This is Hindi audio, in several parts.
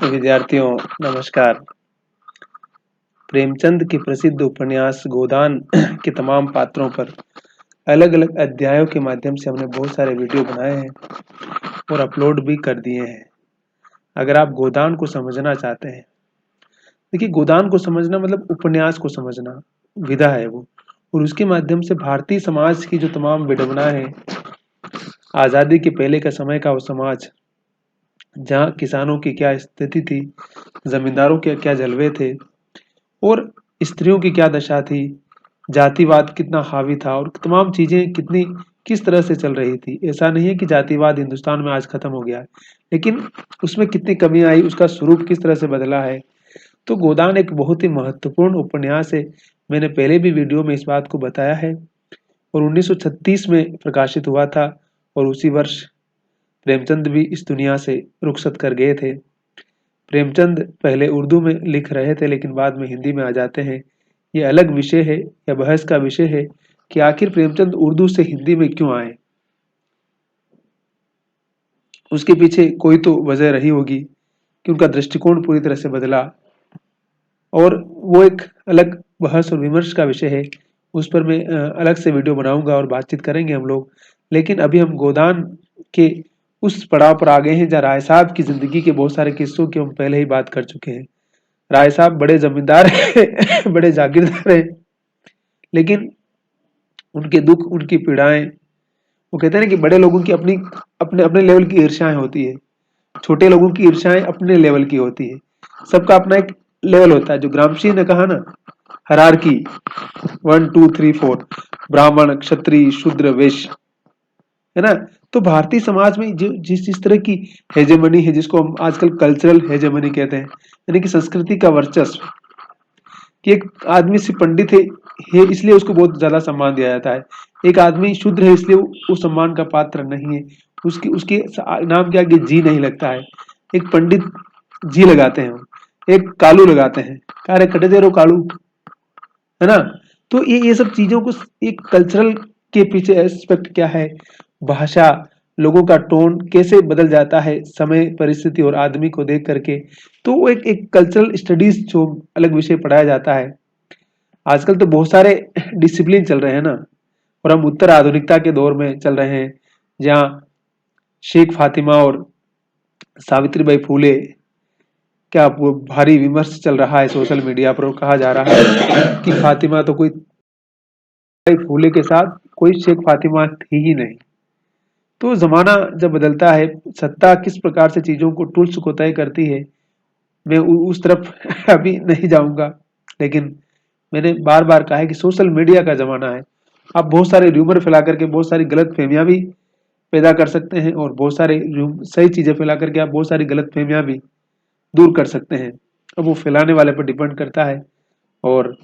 विद्यार्थियों नमस्कार। प्रेमचंद के प्रसिद्ध उपन्यास गोदान के तमाम पात्रों पर अलग अलग अध्यायों के माध्यम से हमने बहुत सारे वीडियो बनाए हैं और अपलोड भी कर दिए हैं। अगर आप गोदान को समझना चाहते हैं, देखिए गोदान को समझना मतलब उपन्यास को समझना विधा है वो, और उसके माध्यम से भारतीय समाज की जो तमाम विडंबना है, आज़ादी के पहले का समय का वो समाज जहाँ किसानों की क्या स्थिति थी, जमींदारों के क्या जलवे थे और स्त्रियों की क्या दशा थी, जातिवाद कितना हावी था और तमाम चीज़ें कितनी किस तरह से चल रही थी। ऐसा नहीं है कि जातिवाद हिंदुस्तान में आज खत्म हो गया है, लेकिन उसमें कितनी कमी आई, उसका स्वरूप किस तरह से बदला है। तो गोदान एक बहुत ही महत्वपूर्ण उपन्यास है। मैंने पहले भी वीडियो में इस बात को बताया है और 1936 में प्रकाशित हुआ था और उसी वर्ष प्रेमचंद भी इस दुनिया से रुखसत कर गए थे। प्रेमचंद पहले उर्दू में लिख रहे थे लेकिन बाद में हिंदी में आ जाते हैं। ये अलग विषय है या बहस का विषय है कि आखिर प्रेमचंद उर्दू से हिंदी में क्यों आए। उसके पीछे कोई तो वजह रही होगी कि उनका दृष्टिकोण पूरी तरह से बदला, और वो एक अलग बहस और विमर्श का विषय है। उस पर मैं अलग से वीडियो बनाऊंगा और बातचीत करेंगे हम लोग। लेकिन अभी हम गोदान के उस पड़ाव पर आ गए हैं जहाँ राय साहब की जिंदगी के बहुत सारे किस्सों की हम पहले ही बात कर चुके हैं। राय साहब बड़े जमींदार हैं बड़े जागीरदार हैं, लेकिन उनके दुख उनकी पीड़ाएं, वो कहते हैं ना कि बड़े लोगों की अपनी अपने अपने लेवल की ईर्ष्याएं होती है, छोटे लोगों की ईर्ष्याएं अपने लेवल की होती है। सबका अपना एक लेवल होता है। जो ग्रामशी ने कहा ना, हरारकी 1 2 3 4, ब्राह्मण क्षत्रिय शूद्र वैश्य, है ना। तो भारतीय समाज में जो जिस तरह की हेजेमनी है, जिसको हम आजकल कल्चरल हेजेमनी कहते हैं, यानी कि संस्कृति का वर्चस्व, कि एक आदमी सिर्फ पंडित है इसलिए उसको बहुत ज्यादा सम्मान दिया जाता है, एक आदमी शूद्र है इसलिए वो सम्मान का पात्र नहीं है, उसके उसके नाम के आगे जी नहीं लगता है। एक पंडित जी लगाते हैं, एक कालू लगाते हैं, कार्य कटे दे रो कालू, है ना। तो ये सब चीजों को, एक कल्चरल के पीछे एस्पेक्ट क्या है, भाषा, लोगों का टोन कैसे बदल जाता है समय परिस्थिति और आदमी को देख करके। तो वो एक कल्चरल स्टडीज जो अलग विषय पढ़ाया जाता है। आजकल तो बहुत सारे डिसिप्लिन चल रहे हैं ना, और हम उत्तर आधुनिकता के दौर में चल रहे हैं जहाँ शेख फातिमा और सावित्रीबाई फूले, क्या वो भारी विमर्श चल रहा है सोशल मीडिया पर, कहा जा रहा है कि फातिमा तो कोई फूले के साथ कोई शेख फातिमा थी ही नहीं। तो जमाना जब बदलता है, सत्ता किस प्रकार से चीजों को टूल्स को तय करती है, मैं उस तरफ अभी नहीं जाऊंगा। लेकिन मैंने बार बार कहा है कि सोशल मीडिया का जमाना है। आप बहुत सारे र्यूमर फैला करके बहुत सारी गलत फहमियां भी पैदा कर सकते हैं, और बहुत सारे सही चीजें फैला करके आप बहुत सारी गलत फहमियां भी दूर कर सकते हैं। अब वो फैलाने वाले पर डिपेंड करता है। और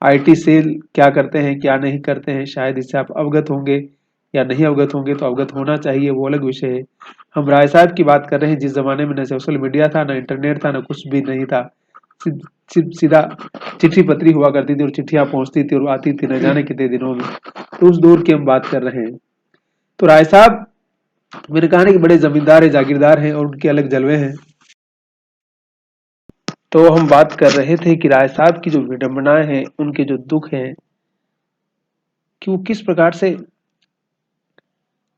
आईटी सेल क्या करते हैं क्या नहीं करते हैं, शायद इससे आप अवगत होंगे या नहीं अवगत होंगे, तो अवगत होना चाहिए, वो अलग विषय है। हम राय साहब की बात कर रहे हैं जिस जमाने में न सोशल मीडिया था, न इंटरनेट था, न कुछ भी नहीं था। सिर्फ सीधा चिट्ठी पत्री हुआ करती थी और चिट्ठियां पहुंचती थी और आती थी न जाने कितने दिनों में। तो उस दौर की हम बात कर रहे हैं। तो राय साहब, मैंने कहा ना कि बड़े जमींदार है, जागीरदार हैं और उनके अलग जलवे हैं। तो हम बात कर रहे थे कि राय साहब की जो विडंबनाएं हैं, उनके जो दुख हैं, कि वो किस प्रकार से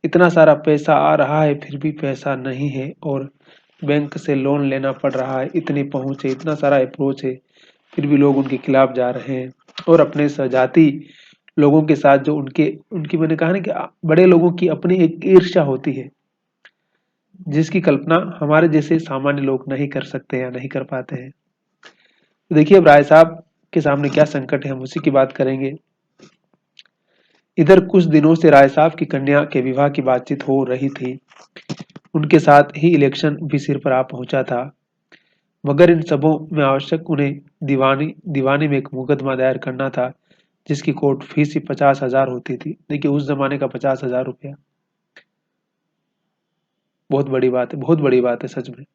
इतना सारा पैसा आ रहा है फिर भी पैसा नहीं है, और बैंक से लोन लेना पड़ रहा है, इतनी पहुंच है, इतना सारा अप्रोच है, फिर भी लोग उनके खिलाफ जा रहे हैं। और अपने सजाती लोगों के साथ जो उनके उनकी, मैंने कहा ना कि बड़े लोगों की अपनी एक ईर्ष्या होती है जिसकी कल्पना हमारे जैसे सामान्य लोग नहीं कर सकते या नहीं कर पाते हैं। तो देखिए अब राय साहब के सामने क्या संकट है, हम उसी की बात करेंगे। इधर कुछ दिनों से राय साहब की कन्या के विवाह की बातचीत हो रही थी, उनके साथ ही इलेक्शन भी सिर पर आ पहुंचा था। मगर इन सबों में आवश्यक उन्हें दीवानी में एक मुकदमा दायर करना था, जिसकी कोर्ट फीस ही 50,000 होती थी। देखिए उस जमाने का 50,000 रुपया बहुत बड़ी बात है, बहुत बड़ी बात है सच में।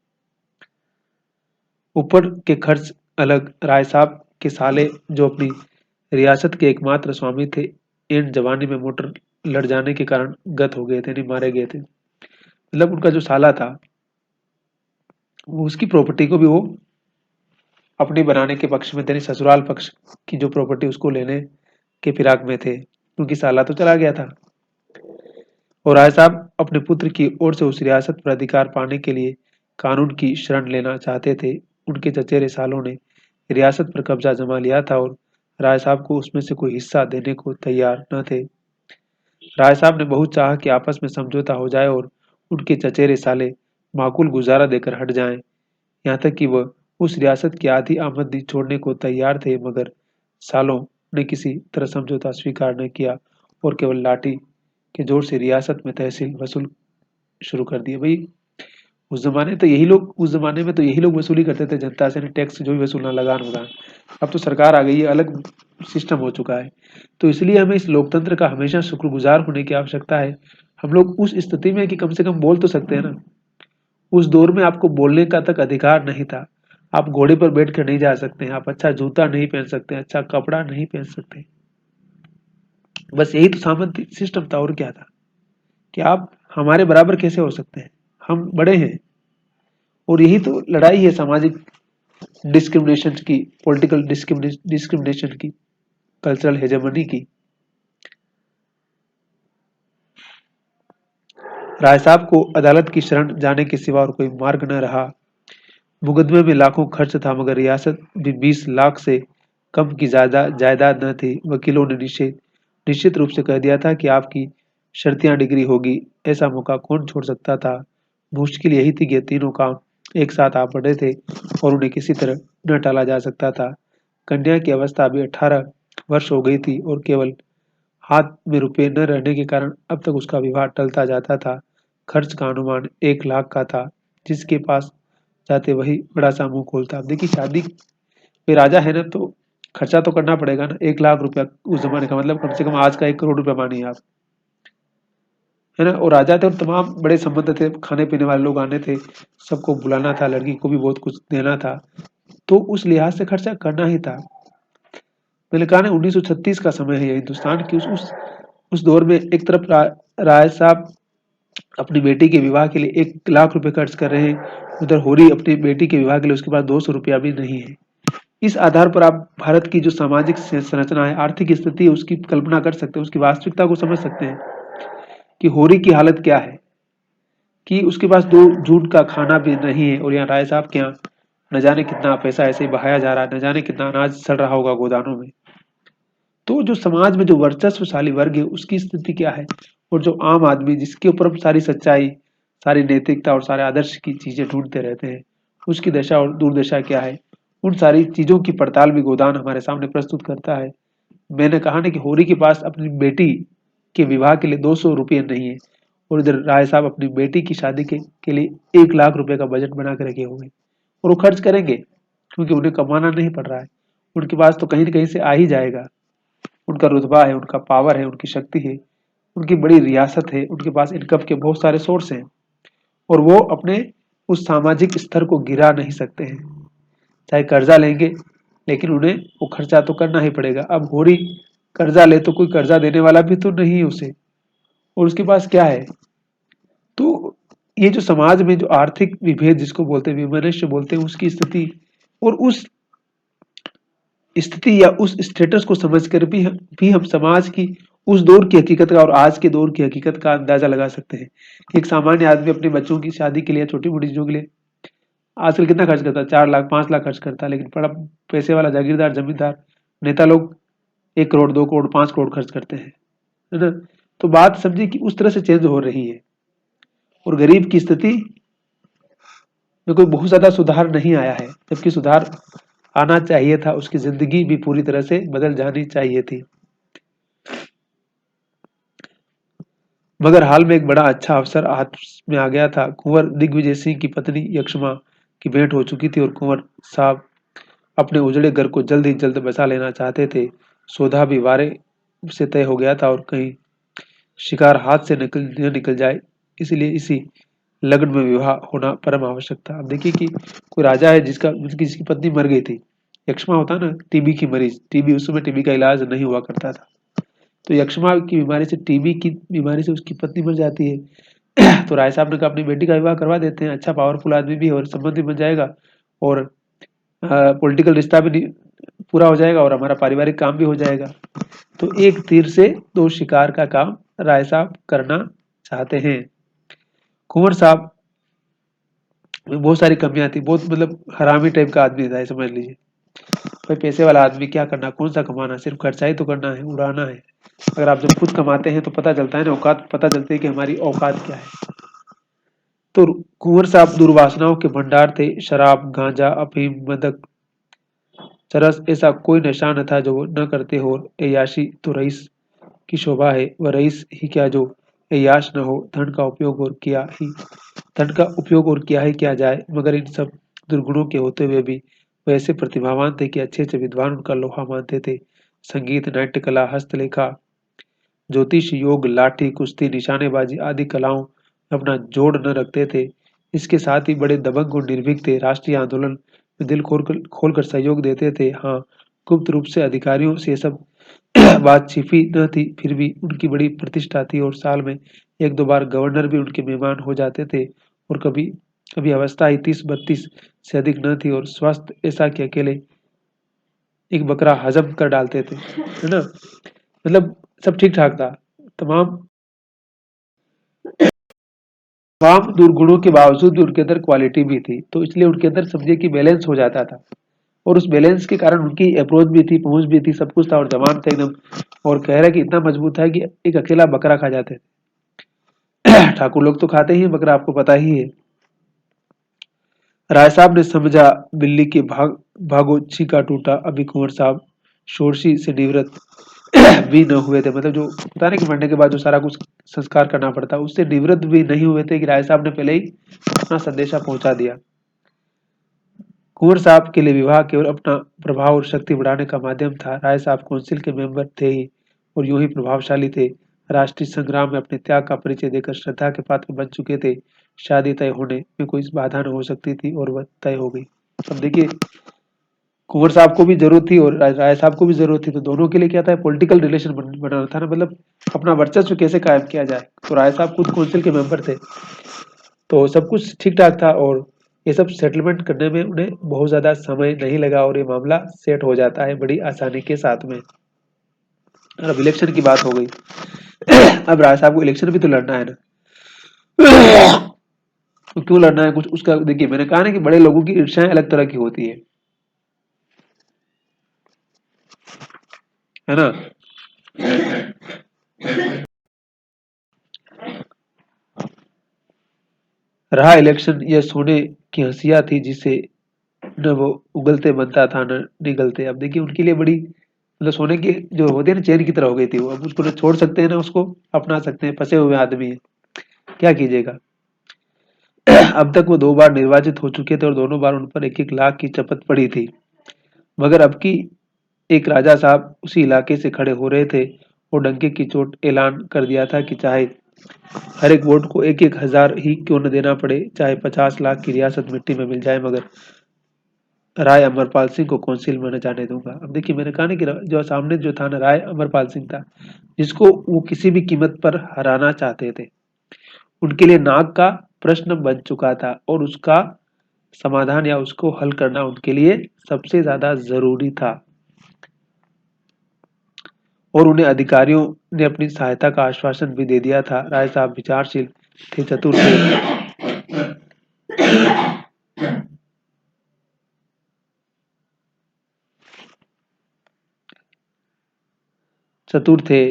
ऊपर के खर्च अलग। राय साहब के साले जो अपनी रियासत के एकमात्र स्वामी थे, एंड जवानी में मोटर लड़ जाने के कारण गत हो गए थे, नहीं मारे गए थे। मतलब उनका जो साला था वो उसकी प्रॉपर्टी को भी वो अपनी बनाने के पक्ष में थे, यानी ससुराल पक्ष की जो प्रॉपर्टी उसको लेने के फिराक में थे, क्योंकि साला तो चला गया था। और राय साहब अपने पुत्र की ओर से उस रियासत पर अधिकार पाने के लिए कानून की शरण लेना चाहते थे। उनके चचेरे सालों ने रियासत पर कब्जा जमा लिया था और राय साहब को उसमें से कोई हिस्सा देने को तैयार न थे। राय साहब ने बहुत चाहा कि आपस में समझौता हो जाए और उनके चचेरे साले माकूल गुजारा देकर हट जाएं। यहाँ तक कि वह उस रियासत की आधी आमदनी छोड़ने को तैयार थे, मगर सालों ने किसी तरह समझौता स्वीकार न किया और केवल लाठी के जोर से रियासत में तहसील वसूल शुरू कर दिए। भाई उस जमाने में तो यही लोग वसूली करते थे जनता से, टैक्स जो भी वसूलना, लगान वगान। अब तो सरकार आ गई है, अलग सिस्टम हो चुका है। तो इसलिए हमें इस लोकतंत्र का हमेशा शुक्रगुजार होने की आवश्यकता है। हम लोग उस स्थिति में कि कम से कम बोल तो सकते हैं ना। उस दौर में आपको बोलने का तक अधिकार नहीं था। आप घोड़े पर बैठ कर नहीं जा सकते हैं, आप अच्छा जूता नहीं पहन सकते, अच्छा कपड़ा नहीं पहन सकते। बस यही तो सामंती सिस्टम था, और क्या था कि आप हमारे बराबर कैसे हो सकते हैं, हम बड़े हैं। और यही तो लड़ाई है सामाजिक डिस्क्रिमिनेशन की, पॉलिटिकल डिस्क्रिमिनेशन की, कल्चरल हेजेमनी की। राय साहब को अदालत की शरण जाने के सिवा और कोई मार्ग न रहा। मुकदमे में लाखों खर्च था, मगर रियासत भी 20 लाख से कम की जायदाद न थी। वकीलों ने निश्चित रूप से कह दिया था कि आपकी शर्तियां डिग्री होगी। ऐसा मौका कौन छोड़ सकता था। मुश्किल यही थी कि ये तीनों काम एक साथ आ पड़े थे और उन्हें किसी तरह न टाला जा सकता था। कन्या की अवस्था अभी 18 वर्ष हो गई थी और केवल हाथ में रुपए न रहने के कारण अब तक उसका विवाह टलता जाता था। खर्च का अनुमान 1 लाख का था। जिसके पास जाते वही बड़ा सा मुंह खोलता। अब देखिए, शादी पे राजा है ना, तो खर्चा तो करना पड़ेगा ना। 1 लाख रुपया उस जमाने का मतलब कम से कम आज का 1 करोड़ रुपया मानिए आप, है ना। और राजा थे और तमाम बड़े संबंध थे, खाने पीने वाले लोग आने थे, सबको बुलाना था, लड़की को भी बहुत कुछ देना था। तो उस लिहाज से खर्चा करना ही था। मैंने कहा ना, 1936 का समय है ये हिंदुस्तान की। उस दौर में एक तरफ राय साहब अपनी बेटी के विवाह के लिए 1 लाख रुपए खर्च कर रहे हैं, उधर होरी अपनी बेटी के विवाह के लिए उसके पास 200 रुपया भी नहीं है। इस आधार पर आप भारत की जो सामाजिक संरचना है, आर्थिक स्थिति है, उसकी कल्पना कर सकते हैं, उसकी वास्तविकता को समझ सकते हैं कि होरी की हालत क्या है, कि उसके पास 2 जून का खाना भी नहीं है। और यहाँ राय साहब के यहाँ न जाने कितना पैसा ऐसे ही बहाया जा रहा है, न जाने कितना अनाज सड़ रहा होगा गोदानों में। तो जो समाज में जो वर्चस्वशाली वर्ग है उसकी स्थिति क्या है, और जो आम आदमी जिसके ऊपर हम सारी सच्चाई, सारी नैतिकता और सारे आदर्श की चीजें ढूंढते रहते हैं, उसकी दशा और दुर्दशा क्या है, उन सारी चीजों की पड़ताल भी गोदान हमारे सामने प्रस्तुत करता है। मैंने कहा ना कि होरी के पास अपनी बेटी के विवाह के लिए 200 रुपये नहीं है, और इधर राय साहब अपनी बेटी की शादी के लिए 1 लाख रुपए का बजट बना के रखे हुए, और वो खर्च करेंगे क्योंकि उन्हें कमाना नहीं पड़ रहा है। उनके पास तो कहीं ना कहीं से आ ही जाएगा। उनका रुतबा है, उनका पावर है, उनकी शक्ति है, उनकी बड़ी रियासत है, उनके पास इनकम के बहुत सारे सोर्स हैं, और वो अपने उस सामाजिक स्तर को गिरा नहीं सकते हैं। चाहे कर्जा लेंगे, लेकिन उन्हें वो खर्चा तो करना ही पड़ेगा। अब होरी कर्जा ले तो कोई कर्जा देने वाला भी तो नहीं है उसे, और उसके पास क्या है। तो ये जो समाज में जो आर्थिक विभेद जिसको बोलते हैं, विमनस्यु बोलते हैं, उसकी स्थिति, और उस स्थिति या उस स्टेटस को समझकर भी हम समाज की उस दौर की हकीकत का और आज के दौर की हकीकत का अंदाजा लगा सकते हैं। एक सामान्य आदमी अपने बच्चों की शादी के लिए, छोटी मोटी चीजों के लिए आजकल कितना खर्च करता है, 4 लाख 5 लाख खर्च करता है। लेकिन बड़ा पैसे वाला जागीरदार जमींदार नेता लोग 1 करोड़ 2 करोड़ 5 करोड़ खर्च करते हैं, है ना। तो बात समझिए कि उस तरह से चेंज हो रही है, और गरीब की स्थिति में कोई बहुत ज्यादा सुधार नहीं आया है, जबकि सुधार आना चाहिए था। उसकी जिंदगी भी पूरी तरह से बदल जानी चाहिए थी। मगर हाल में एक बड़ा अच्छा अवसर हाथ में आ गया था। कुंवर दिग्विजय सिंह की पत्नी यक्षमा की भेंट हो चुकी थी और कुंवर साहब अपने उजड़े घर को जल्द ही जल्द बसा लेना चाहते थे। सौदा भी वारे से तय हो गया था और कहीं शिकार हाथ से निकल जाए, इसलिए इसी लगन में विवाह होना परम आवश्यक था। अब देखिए कि कोई राजा है जिसकी पत्नी मर गई थी। यक्ष्मा होता ना, टीबी की मरीज, टीबी उस समय टीबी का इलाज नहीं हुआ करता था, तो यक्ष्मा की बीमारी से, टीबी की बीमारी से उसकी पत्नी मर जाती है। तो राय साहब ने कहा अपनी बेटी का विवाह करवा देते हैं, अच्छा पावरफुल आदमी भी है और संबंध भी बन जाएगा और पॉलिटिकल रिश्ता भी पूरा हो जाएगा और हमारा पारिवारिक काम भी हो जाएगा। तो एक तीर से दो शिकार का काम राय साहब करना चाहते हैं। कुंवर साहब में बहुत सारी कमियां थी, बहुत मतलब हरामी टाइप का आदमी था, समझ लीजिए। भाई पैसे वाला आदमी, क्या करना, कौन सा कमाना, सिर्फ खर्चा ही तो करना है, उड़ाना है। अगर आप जब खुद कमाते हैं तो पता चलता है ना, औकात पता चलती है कि हमारी औकात क्या है। तो कुंवर साहब दुर्वासनाओं के भंडार थे, शराब, गांजा, अफीम, मदक, चरस, ऐसा कोई नशा न था जो वो न करते हो। ऐयाशी तो रईस की शोभा है, वह रईस ही क्या जो ऐयाश न हो। धन का उपयोग और किया ही क्या जाए, मगर इन सब दुर्गुणों के होते हुए भी वह ऐसे प्रतिभावान थे कि अच्छे अच्छे विद्वान उनका लोहा मानते थे। संगीत, नाट्य कला, हस्तलेखा, ज्योतिष, योग, लाठी, कुश्ती, निशानेबाजी आदि कलाओं में अपना जोड़ न रखते थे। इसके साथ ही बड़े दबंग और निर्भीक थे, राष्ट्रीय आंदोलन में दिल खोल कर सहयोग देते थे। हाँ, गुप्त रूप से अधिकारियों से सब बात छिपी न थी, फिर भी उनकी बड़ी प्रतिष्ठा थी और साल में एक दो बार गवर्नर भी उनके मेहमान हो जाते थे। और कभी कभी अवस्था ही 30-32 से अधिक न थी और स्वास्थ्य ऐसा कि अकेले एक बकरा हजम कर डालते थे, है ना। मतलब सब ठीक ठाक था। तमाम तमाम दुर्गुणों के बावजूद भी उनके अंदर क्वालिटी भी थी, तो इसलिए उनके अंदर समझिए कि बैलेंस हो जाता था। और उस बैलेंस के कारण उनकी अप्रोच भी थी, पहुंच भी थी, सब कुछ था और जवान थे एकदम। और कह रहा है कि इतना मजबूत था कि एक अकेला बकरा खा जाते थे। ठाकुर लोग तो खाते ही हैं बकरा, आपको पता ही है। राय साहब ने समझा बिल्ली के भागो छीका टूटा, अभी कुंवर साहब शोरशी से निवृत्त भी न हुए थे। मतलब जो होता है ना कि मरने के बाद जो सारा कुछ संस्कार करना पड़ता है, उससे निवृत्त भी नहीं हुए थे कि राय साहब ने पहले ही अपना संदेशा पहुंचा दिया। कुंवर साहब के लिए विवाह केवल अपना प्रभाव और शक्ति बढ़ाने का माध्यम था। राय साहब काउंसिल के मेंबर थे ही और यूं ही प्रभावशाली थे। राष्ट्रीय संग्राम में अपने त्याग का परिचय देकर श्रद्धा के पात्र बन चुके थे। शादी तय होने में कोई बाधा न हो सकती थी और वह तय हो गई। अब देखिए, कुंवर साहब को भी जरूरत थी और राय साहब को भी जरूरत थी, तो दोनों के लिए क्या था, पॉलिटिकल रिलेशन बनाना था ना, मतलब अपना वर्चस्व कैसे कायम किया जाए। तो राय साहब खुद काउंसिल के मेंबर थे, तो सब कुछ ठीक ठाक था और ये सब सेटलमेंट करने में उन्हें बहुत ज्यादा समय नहीं लगा और ये मामला सेट हो जाता है बड़ी आसानी के साथ में। और अब इलेक्शन की बात हो गई। अब राय साहब को इलेक्शन भी तो लड़ना है ना। तो क्यों लड़ना है, कुछ उसका देखिए, मैंने कहा ना कि बड़े लोगों की ईर्ष्याएं अलग तरह की होती है ना। रहा इलेक्शन, यह सोने की हंसिया थी जिसे न वो उगलते बनता था न निगलते। अब देखिए उनके लिए बड़ी मतलब सोने की जो होती है ना, चेन की तरह हो गई थी वो। अब उसको न छोड़ सकते हैं ना उसको अपना सकते हैं, फंसे हुए आदमी है, क्या कीजिएगा। अब तक वो दो बार निर्वाचित हो चुके थे और दोनों बार उन पर 1-1 लाख की चपत पड़ी थी। मगर अब की एक राजा साहब उसी इलाके से खड़े हो रहे थे और डंके की चोट ऐलान कर दिया था कि चाहे हर एक वोट को 1-1 हजार ही क्यों न देना पड़े, चाहे 50 लाख की रियासत मिट्टी में मिल जाए, मगर राय अमरपाल सिंह को काउंसिल में न जाने दूंगा। अब देखिए, मैंने कहा ना कि जो सामने जो था ना, राय अमरपाल सिंह था, जिसको वो किसी भी कीमत पर हराना चाहते थे। उनके लिए नाग का प्रश्न बन चुका था और उसका समाधान या उसको हल करना उनके लिए सबसे ज्यादा जरूरी था। और उन्हें अधिकारियों ने अपनी सहायता का आश्वासन भी दे दिया था। राय साहब विचारशील थे, चतुर थे, चतुर थे,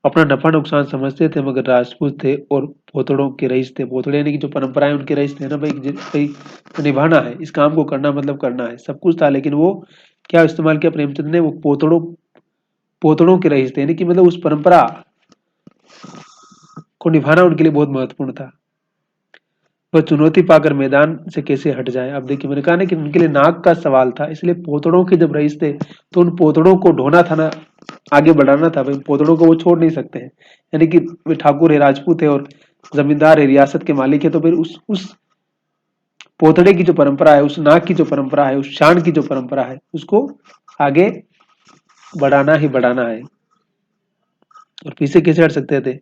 अपना नफा नुकसान समझते थे, मगर राजपूत थे और पोतड़ों के रईस थे। पोतड़े यानी कि जो परंपराएं उनके रईस थे ना, भाई भाई निभाना है, इस काम को करना मतलब करना है, सब कुछ था। लेकिन वो क्या इस्तेमाल किया प्रेमचंद ने, वो पोतड़ों के रईस थे, यानी कि मतलब उस परंपरा को निभाना उनके लिए बहुत महत्वपूर्ण था। वह चुनौती पाकर मैदान से कैसे हट जाए। अब देखिए, मैंने कहा ना कि उनके लिए नाक का सवाल था, इसलिए पोतड़ों के जब रईस थे तो उन पोतड़ों को ढोना था ना, आगे बढ़ाना था। भाई पोतड़ों को वो छोड़ नहीं सकते हैं, यानी कि वे ठाकुर है, राजपूत है और जमींदार है, रियासत के मालिक है, तो फिर उस पोतड़े की जो परंपरा है, उस नाक की जो परंपरा है, उस शान की जो परंपरा है, उसको आगे बढ़ाना ही बढ़ाना है। और पीछे कैसे हट सकते थे।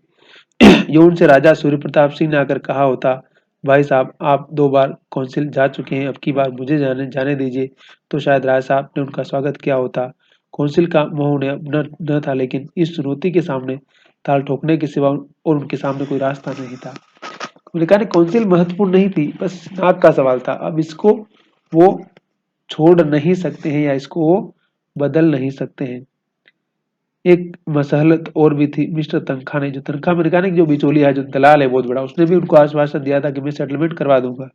यूं उनसे राजा सूर्य प्रताप सिंह ने आकर कहा होता, भाई साहब आप 2 बार कौंसिल जा चुके हैं, अब की बार मुझे जाने जाने दीजिए, तो शायद राय साहब ने उनका स्वागत किया होता। कौंसिल का मोह उन्हें न था, लेकिन इस चुनौती के सामने ताल ठोकने के सिवा और उनके सामने कोई रास्ता नहीं था। उन्होंने कहा कौंसिल महत्वपूर्ण नहीं थी, बस नाक का सवाल था। अब इसको वो छोड़ नहीं सकते हैं या इसको वो बदल नहीं सकते हैं। एक मसलहत और भी थी, मिस्टर तनखा ने, जो तनखा मैकेनिक जो बिचौलिया है, जो दलाल है बहुत बड़ा, उसने भी उनको आश्वासन दिया था कि मैं सेटलमेंट करवा दूंगा,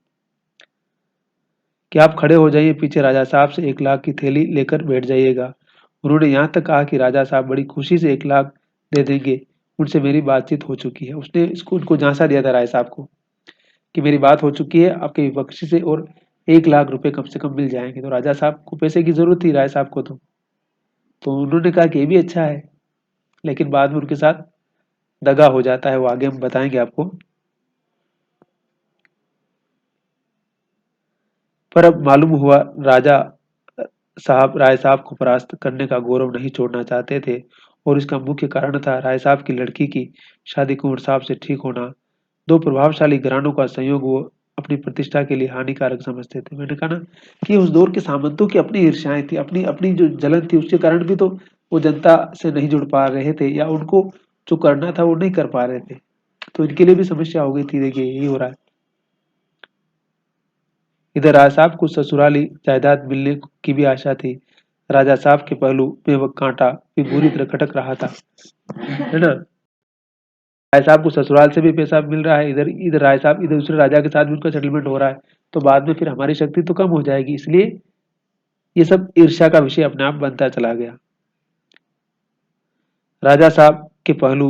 कि आप खड़े हो जाइए पीछे राजा साहब से 1 लाख की थैली लेकर बैठ जाइएगा। उन्होंने यहाँ तक कहा कि राजा साहब बड़ी खुशी से 1 लाख दे देंगे, उनसे मेरी बातचीत हो चुकी है। उसने इसको उनको झांसा दिया था राय साहब को कि मेरी बात हो चुकी है आपके विपक्षी से, और 1 लाख रुपए कम से कम मिल जाएंगे। तो राजा साहब को पैसे की जरूरत थी राय साहब को, तो उन्होंने कहा कि ये भी अच्छा है, लेकिन बाद में उनके साथ दगा हो जाता है, वो आगे हम बताएंगे आपको। पर अब मालूम हुआ राजा साहब राय साहब को परास्त करने का गौरव नहीं छोड़ना चाहते थे, और इसका मुख्य कारण था राय साहब की लड़की की शादी कुंवर साहब से ठीक होना। 2 प्रभावशाली घरानों का संयोग वो अपनी प्रतिष्ठा के लिए हानिकारक समझते थे। मैंने कहा ना कि उस दौर के सामंतों की अपनी ईर्ष्याएं थी, अपनी अपनी जो जलन थी, उसके कारण भी तो वो जनता से नहीं जुड़ पा रहे थे, या उनको जो करना था वो नहीं कर पा रहे थे। तो इनके लिए भी समस्या हो गई थी। देखिए यही हो रहा है। इधर राजा साहब को ससुराली जायदाद मिलने की भी आशा थी। राजा साहब के पहलू में वह कांटा भी बुरी तरह खटक रहा था, है ना। राय साहब को ससुराल से भी पैसा मिल रहा है, इधर इधर राय साहब इधर दूसरे राजा के साथ भी उनका सेटलमेंट हो रहा है, तो बाद में फिर हमारी शक्ति तो कम हो जाएगी। इसलिए ये सब ईर्ष्या का विषय अपने आप बनता चला गया। राजा साहब के पहलू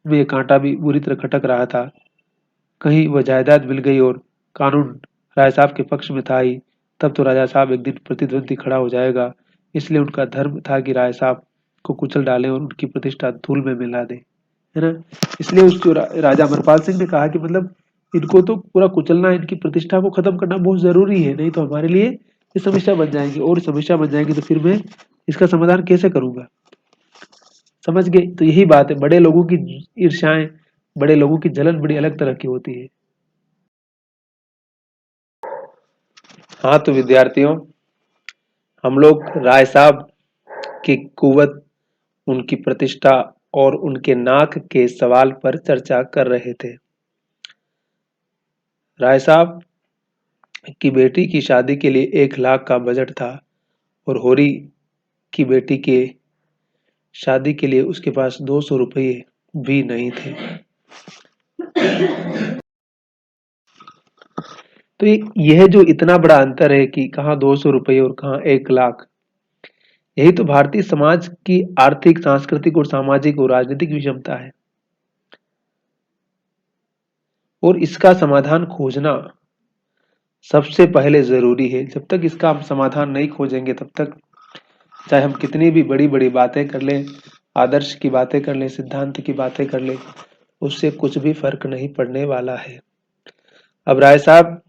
में कांटा भी बुरी तरह खटक रहा था। कहीं वह जायदाद मिल गई और कानून राय साहब के पक्ष में था ही, तब तो राजा साहब एक दिन प्रतिद्वंदी खड़ा हो जाएगा। इसलिए उनका धर्म था कि राय साहब को कुचल डालें और उनकी प्रतिष्ठा धूल में मिला दें, है ना। इसलिए उस जो राजा अमरपाल सिंह ने कहा कि मतलब इनको तो पूरा कुचलना, इनकी प्रतिष्ठा को खत्म करना बहुत जरूरी है, नहीं तो हमारे लिए ये समस्या बन जाएगी, और समस्या बन जाएगी तो फिर मैं इसका समाधान कैसे करूंगा। समझ गए। तो यही बात है, बड़े लोगों की ईर्ष्याएं, बड़े लोगों की जलन बड़ी अलग तरह की होती है। हाँ तो विद्यार्थियों, हम लोग राय साहब की कुवत, उनकी प्रतिष्ठा और उनके नाक के सवाल पर चर्चा कर रहे थे। राय साहब की बेटी की शादी के लिए 1 लाख का बजट था, और होरी की बेटी के शादी के लिए उसके पास 200 रुपये भी नहीं थे। तो यह जो इतना बड़ा अंतर है कि कहाँ 200 रुपये और कहाँ 1 लाख, यही तो भारतीय समाज की आर्थिक, सांस्कृतिक और सामाजिक और राजनीतिक विषमता है। और इसका समाधान खोजना सबसे पहले जरूरी है। जब तक इसका हम समाधान नहीं खोजेंगे, तब तक चाहे हम कितनी भी बड़ी बड़ी बातें कर लें, आदर्श की बातें कर लें, सिद्धांत की बातें कर लें, उससे कुछ भी फर्क नहीं पड़ने वाला है। अब राय साहब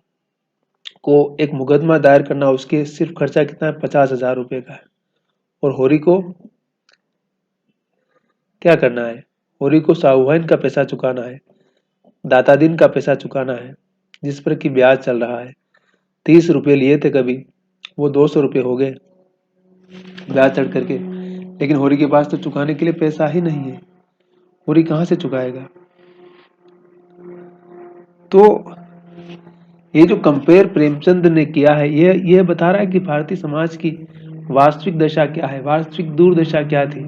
को एक मुकदमा दायर करना, उसके सिर्फ खर्चा कितना है, 50,000 रुपये का है। और होरी को क्या करना है, होरी को साहूहाइन का पैसा चुकाना है, दाता दिन का पैसा चुकाना है, जिस पर कि ब्याज चल रहा है। 30 रुपये लिए थे कभी, वो 200 रुपये हो गए ब्याज चढ़ करके। लेकिन होरी के पास तो चुकाने के लिए पैसा ही नहीं है, होरी कहाँ से चुकाएगा। तो ये जो कंपेयर प्रेमचंद ने किया है, ये बता रहा है कि भारतीय समाज की वास्तविक दशा क्या है, वास्तविक दुर्दशा क्या थी।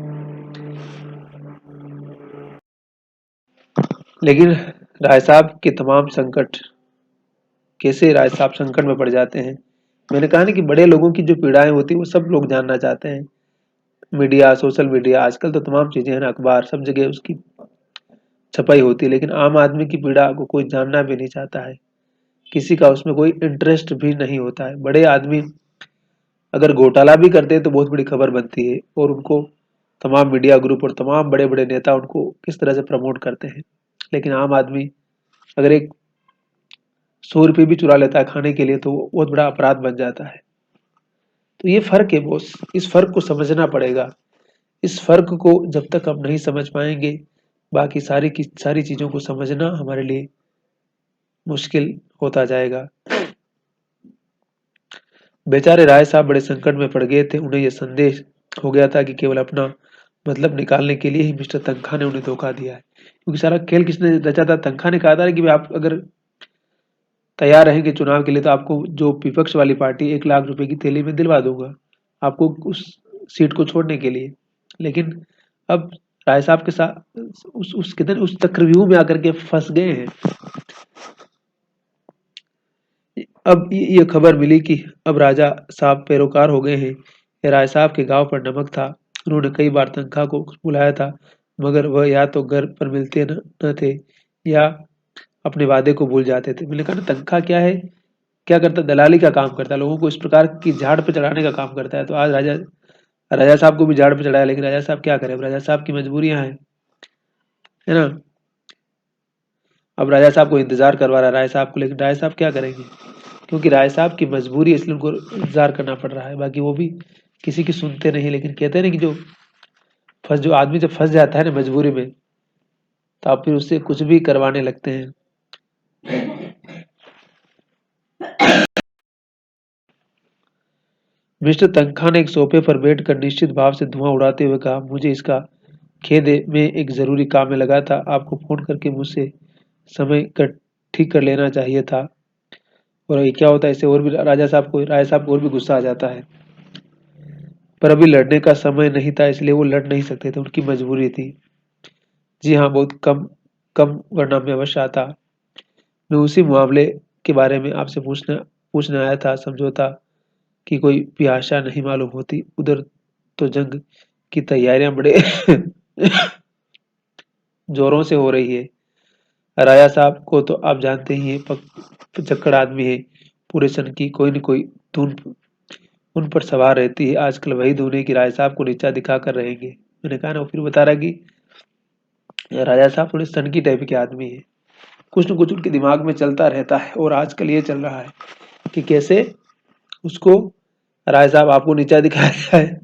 लेकिन राय साहब के तमाम संकट, कैसे राय साहब संकट में पड़ जाते हैं। मैंने कहा ना कि बड़े लोगों की जो पीड़ाएं होती है वो सब लोग जानना चाहते हैं। मीडिया, सोशल मीडिया, आजकल तो तमाम चीजें हैं ना, अखबार, सब जगह उसकी छपाई होती है, लेकिन आम आदमी की पीड़ा को कोई जानना भी नहीं चाहता है। किसी का उसमें कोई इंटरेस्ट भी नहीं होता है। बड़े आदमी अगर घोटाला भी करते हैं तो बहुत बड़ी खबर बनती है, और उनको तमाम मीडिया ग्रुप और तमाम बड़े बड़े नेता उनको किस तरह से प्रमोट करते हैं। लेकिन आम आदमी अगर एक 100 रुपये भी चुरा लेता है खाने के लिए, तो वो बहुत बड़ा अपराध बन जाता है। तो ये फर्क है बॉस, इस फर्क को समझना पड़ेगा। इस फ़र्क को जब तक हम नहीं समझ पाएँगे, बाकी सारी की सारी चीज़ों को समझना हमारे लिए मुश्किल होता जाएगा। बेचारे राय साहब बड़े संकट में पड़ गए थे। उन्हें यह संदेश हो गया था कि केवल अपना मतलब निकालने के लिए ही मिस्टर तनखा ने उन्हें धोखा दिया है। क्योंकि सारा खेल किसने रचा था? तनखा ने कहा था कि आप अगर तैयार रहेंगे चुनाव के लिए तो आपको जो विपक्ष वाली पार्टी 1 लाख रुपए की थैली में दिलवा दूँगा, आपको उस सीट को छोड़ने के लिए। लेकिन अब राय साहब के साथ उस किधर उस चक्रव्यूह में आकर के फँस गए हैं। अब ये खबर मिली कि अब राजा साहब पैरोकार हो गए हैं। ये राय साहब के घाव पर नमक था। उन्होंने कई बार तनख्वाह को बुलाया था, मगर वह या तो घर पर मिलते न थे या अपने वादे को भूल जाते थे। मैंने कहा ना तनख्वाह क्या है? क्या करता है? दलाली का काम करता है। लोगों को इस प्रकार की झाड़ पे चढ़ाने का काम करता है। तो आज राजा राजा साहब को भी झाड़ पे चढ़ाया, लेकिन राजा साहब क्या करें? अब राजा साहब की मजबूरियाँ हैं, है ना? अब राजा साहब को इंतज़ार करवा रहा है राय साहब को, लेकिन राय साहब क्या करेंगे? क्योंकि राय साहब की मजबूरी है इसलिए उनको इंतज़ार करना पड़ रहा है। बाकी वो भी किसी की सुनते नहीं, लेकिन कहते हैं ना कि जो आदमी जब फँस जाता है ना मजबूरी में, तो आप फिर उससे कुछ भी करवाने लगते हैं। मिस्टर तनखा ने एक सोफे पर बैठकर निश्चित भाव से धुआं उड़ाते हुए कहा, मुझे इसका खेद है, मैं एक ज़रूरी काम में लगा था। आपको फ़ोन करके मुझसे समय ठीक कर लेना चाहिए था। और ये क्या होता है, इससे और भी राय साहब को और भी गुस्सा आ जाता है। पर अभी लड़ने का समय नहीं था, इसलिए वो लड़ नहीं सकते थे, उनकी मजबूरी थी। जी हाँ, बहुत कम कम वरना मैं अवश्य आता। मैं उसी मामले के बारे में आपसे पूछने आया था। समझौता की कोई भी आशा नहीं मालूम होती। उधर तो जंग की तैयारियां बड़े जोरों से हो रही है। राजा साहब को तो आप जानते ही हैं, पिचक्कड़ आदमी है। पूरे सन की कोई न कोई धुन उन पर सवार रहती है। आजकल वही धुन है कि राजा साहब को नीचा दिखा कर रहेंगे। मैंने कहा ना, वो फिर बता रहा कि राजा साहब थोड़े सनकी टाइप के आदमी है। कुछ न कुछ उनके दिमाग में चलता रहता है, और आजकल ये चल रहा है कि कैसे उसको राय साहब आपको नीचा दिखाया है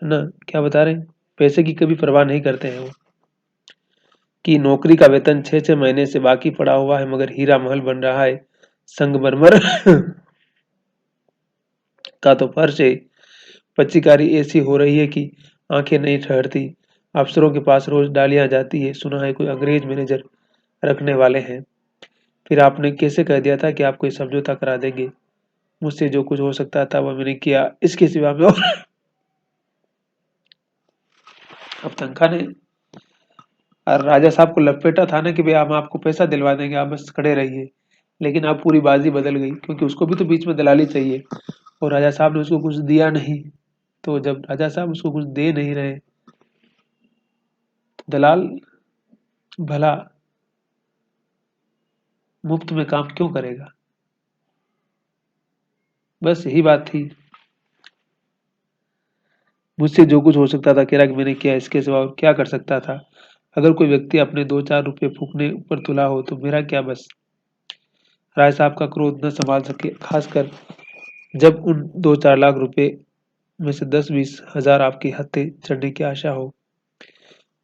ना? क्या बता रहे हैं? पैसे की कभी परवाह नहीं करते हैं वो, कि नौकरी का वेतन 6-6 महीने से बाकी पड़ा हुआ है, मगर हीरा महल बन रहा है। संगमरमर का तो फर्श है। पच्चीकारी ऐसी हो रही है कि आंखें नहीं ठहरती। अफसरों के पास रोज डालियां जाती है। सुना है कोई अंग्रेज मैनेजर रखने वाले हैं। फिर आपने कैसे कह दिया था कि आप कोई समझौता करा देंगे? मुझसे जो कुछ हो सकता था वह मैंने किया, इसके सिवा में और अब तनखा ने राजा साहब को लपेटा था ना कि भाई हम आपको पैसा दिलवा देंगे, आप बस खड़े रहिए। लेकिन अब पूरी बाजी बदल गई, क्योंकि उसको भी तो बीच में दलाली चाहिए, और राजा साहब ने उसको कुछ दिया नहीं। तो जब राजा साहब उसको कुछ दे नहीं रहे, तो दलाल भला मुफ्त में काम क्यों करेगा? बस यही बात थी। मुझसे जो कुछ हो सकता था कह कि मैंने किया, इसके सिवा और क्या कर सकता था? अगर कोई व्यक्ति अपने 2-4 रुपए फूकने पर तुला हो तो मेरा क्या बस? राय साहब का क्रोध न संभाल सके, खासकर जब उन 2-4 लाख रुपए में से 10-20 हजार आपके हत्थे चढ़ने की आशा हो।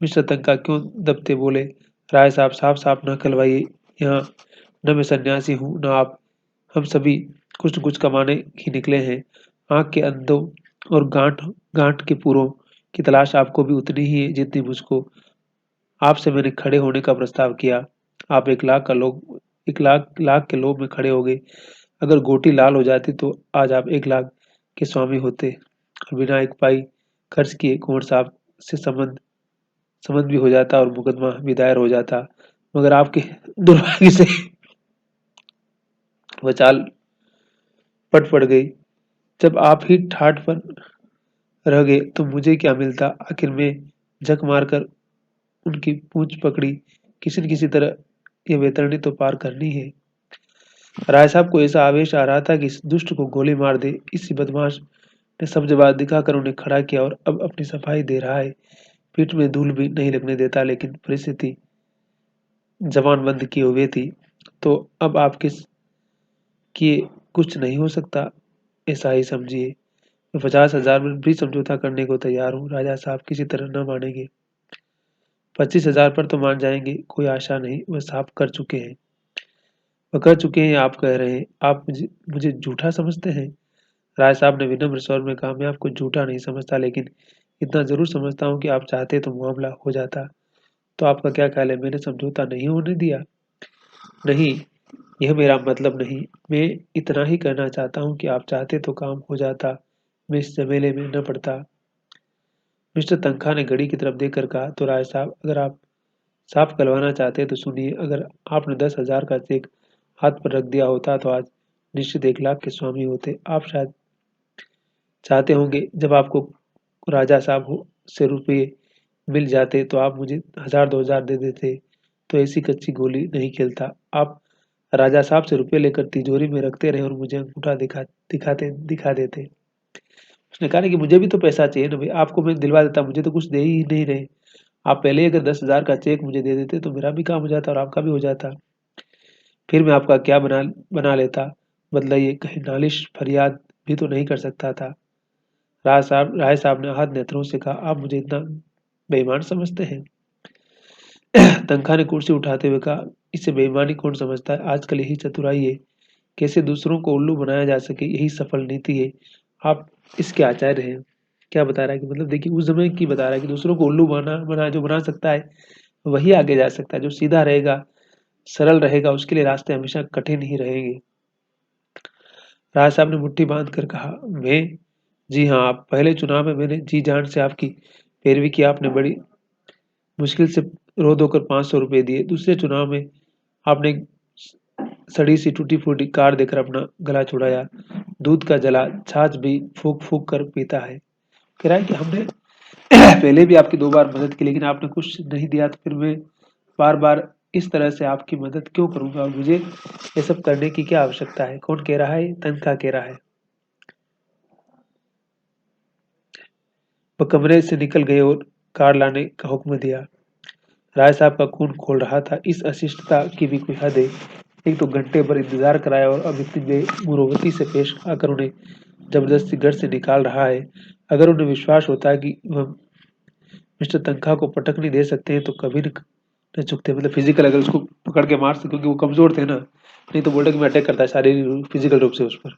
मिस्टर तंका क्यों दबते बोले, राय साहब साफ साफ न कहलवाइए। यहाँ न मैं सन्यासी हूँ न आप। हम सभी कुछ न कुछ कमाने ही निकले हैं। आँख के अंधों और गांठ गांठ के पूरों की तलाश आपको भी उतनी ही है जितनी मुझको। आपसे मैंने खड़े होने का प्रस्ताव किया। आप 1 लाख के लोभ में खड़े हो गए। अगर गोटी लाल हो जाती तो आज आप 1 लाख के स्वामी होते, और बिना एक पाई खर्च किए कुंवर साहब से संबंध भी हो जाता और मुकदमा भी दायर हो जाता। मगर आपके दुर्भाग्य से वह चाल पट पड़ गई। जब आप ही ठाठ पर रह गए तो मुझे क्या मिलता? आखिर मैं झक मारकर उनकी पूंछ पकड़ी। किसी न किसी तरह ये वैतरणी तो पार करनी है। राय साहब को ऐसा आवेश आ रहा था कि इस दुष्ट को गोली मार दे। इसी बदमाश ने सब जवाब दिखाकर उन्हें खड़ा किया और अब अपनी सफाई दे रहा है। पीठ में धूल भी नहीं लगने देता, लेकिन परिस्थिति जबानबंद किए हुए थी। तो अब आप किए कुछ नहीं हो सकता। ऐसा ही समझिए। मैं 50,000 में भी समझौता करने को तैयार हूँ, राजा साहब किसी तरह न मानेंगे। 25,000 पर तो मान जाएंगे, कोई आशा नहीं, वह साफ कर चुके हैं। वह कर चुके हैं, आप कह रहे हैं। आप मुझे मुझे झूठा समझते हैं? राय साहब ने विनम्र स्वर में कहा, मैं आपको झूठा नहीं समझता, लेकिन इतना जरूर समझता हूँ कि आप चाहते तो मामला हो जाता। तो आपका क्या ख्याल है, मैंने समझौता नहीं होने दिया? नहीं, यह मेरा मतलब नहीं। मैं इतना ही कहना चाहता हूँ कि आप चाहते तो काम हो जाता, मैं इस झमेले में न पड़ता। मिस्टर तनखा ने घड़ी की तरफ देखकर कहा, तो राय साहब, अगर आप साफ करवाना चाहते हैं तो सुनिए, अगर आपने 10,000 का चेक हाथ पर रख दिया होता तो आज निश्चित 1 लाख के स्वामी होते। आप शायद चाहते होंगे, जब आपको राजा साहब से रुपये मिल जाते तो आप मुझे 1,000 2,000 दे देते, तो ऐसी कच्ची गोली नहीं खेलता। आप राजा साहब से रुपये लेकर तिजोरी में रखते रहे और मुझे अंगूठा दिखा देते। उसने कहा ना कि मुझे भी तो पैसा चाहिए ना भाई, आपको मैं दिलवा देता, मुझे तो कुछ दे ही नहीं रहे। आप पहले ही अगर 10,000 का चेक मुझे दे देते तो मेरा भी काम हो जाता और आपका भी हो जाता। फिर मैं आपका क्या बना बना लेता, बतलाइए। कहीं नालिश फरियाद भी तो नहीं कर सकता था। राय साहब ने हाथ नेत्रों से कहा, आप मुझे इतना बेईमान समझते हैं? तनखा ने कुर्सी उठाते हुए कहा, इसे बेईमानी कौन समझता है? आजकल यही चतुराई है, कैसे दूसरों को उल्लू बनाया जा सके, यही सफल नीति है। आप इसके आचार्य हैं। क्या बता रहा है कि मतलब देखिए, उस समय की बता रहा है कि दूसरों को उल्लू बना जो बना सकता है वही आगे जा सकता है। जो सीधा रहेगा, सरल रहेगा, उसके लिए रास्ते हमेशा कठिन ही रहेंगे। राज साहब ने मुट्ठी बांध कर कहा, मैं? जी हाँ, आप पहले चुनाव में मैंने जी जान से आपकी पैरवी की, आपने बड़ी मुश्किल से रो धोकर 500 रुपये दिए। दूसरे चुनाव में आपने सड़ी सी टूटी फूटी कार देकर अपना गला छुड़ाया। दूध का जला छाछ भी फूक फूक कर पीता है। कह रहा है कि हमने पहले भी आपकी 2 बार मदद की, लेकिन आपने कुछ नहीं दिया, तो फिर मैं बार बार इस तरह से आपकी मदद क्यों करूंगा, और मुझे ये सब करने की क्या आवश्यकता है? कौन कह रहा है? तनखा कह रहा है। वह कमरे से निकल गए और कार लाने का हुक्म दिया। राय साहब का खून खोल रहा था। इस अशिष्टता की भी कोई हद है। एक तो घंटे भर इंतजार कराया और अब इतनी बेमुरवती से पेश आकर उन्हें जबरदस्ती घर से निकाल रहा है। अगर उन्हें विश्वास होता है कि वह मिस्टर तनखा को पटक नहीं दे सकते हैं तो कभी न झुकते, मतलब फिजिकल अगर उसको पकड़ के मार सकते, क्योंकि वो कमजोर थे ना, नहीं तो बोलते कि मैं अटैक करता है शारीरिक फिजिकल रूप से उस पर।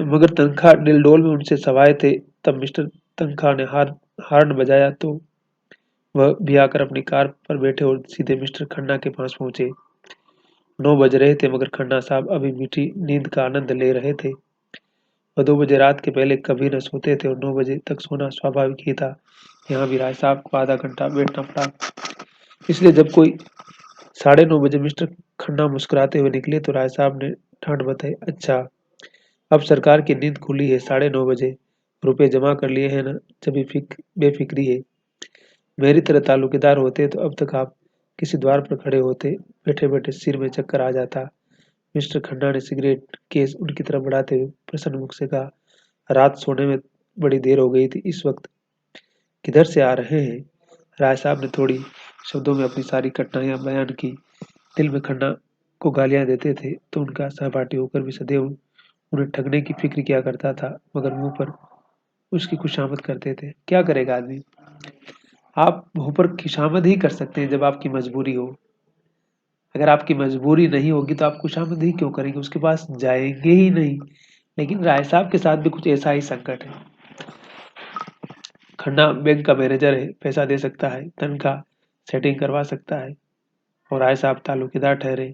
मगर तनखा डिलडोल में उनसे सवाए थे। तब मिस्टर तनखा ने हार्न बजाया तो वह भी आकर अपनी कार पर बैठे और सीधे मिस्टर खन्ना के पास पहुंचे। 9 बज रहे थे, मगर खन्ना साहब अभी मीठी नींद का आनंद ले रहे थे। वह 2 बजे रात के पहले कभी न सोते थे और 9 बजे तक सोना स्वाभाविक ही था। यहाँ भी राय साहब को आधा घंटा बैठना पड़ा। इसलिए जब कोई 9:30 बजे मिस्टर खन्ना मुस्कुराते हुए निकले तो राय साहब ने डांट बताई, अच्छा, अब सरकार की नींद खुली है। 9:30 बजे रुपए जमा कर लिए हैं ना, जब बेफिक्री है। मेरी तरह ताल्लुकेदार होते तो अब तक आप किसी द्वार पर खड़े होते, बैठे बैठे सिर में चक्कर आ जाता। मिस्टर खन्ना ने सिगरेट केस उनकी तरफ बढ़ाते हुए प्रसन्न मुख से कहा, रात सोने में बड़ी देर हो गई थी, इस वक्त किधर से आ रहे हैं? राय साहब ने थोड़ी शब्दों में अपनी सारी कठिनाइयां बयान की। दिल में खन्ना को गालियां देते थे तो उनका सहपाठी होकर भी सदैव उन्हें ठगने की फिक्र किया करता था, मगर मुंह पर उसकी खुशामद करते थे। क्या करेगा आदमी? आप मुंह पर खुशामद ही कर सकते हैं जब आपकी मजबूरी हो। अगर आपकी मजबूरी नहीं होगी तो आप खुशामद ही क्यों करेंगे? उसके पास जाएंगे ही नहीं। लेकिन राय साहब के साथ भी कुछ ऐसा ही संकट है। खन्ना बैंक का मैनेजर है, पैसा दे सकता है, तनख्वाह सेटिंग करवा सकता है, और राय साहब ताल्लुकेदार ठहरे।